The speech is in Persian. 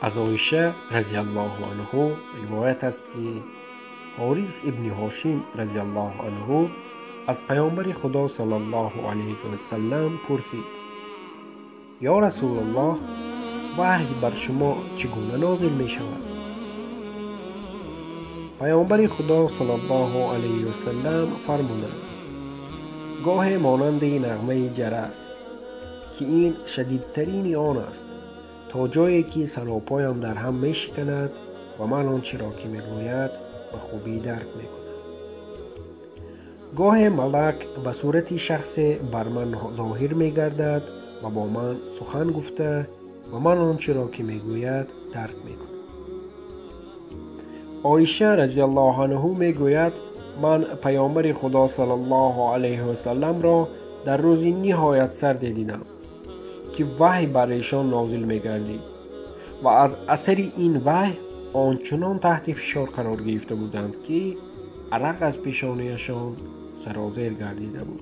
از عایشه رضی الله عنه روایت است که حارث ابن هاشم رضی الله عنه از پیامبر خدا صلی الله علیه و سلم پرسید: یا رسول الله، وحی بر شما چگونه نازل می شود؟ پیامبر خدا صلی الله علیه و سلم فرمودند: گاه مانند نغمه جرس که این شدیدترین آن است تا جایی که سراپایم در هم می شکند و من آنچه را که می گوید به خوبی درک می کنم. گاه ملک به صورت شخص بر من ظاهر می گردد و با من سخن گفته و من آنچه را که می گوید درک می کنم. عایشه رضی الله عنها می گوید: من پیامبر خدا صلی الله علیه و سلم را در روزی نهایت سرد دیدم که وحی بر ایشان نازل می گردید و از اثر این وحی آنچنان تحت فشار قرار گرفته بودند که عرق از پیشانیشان سرازیر گردیده بود.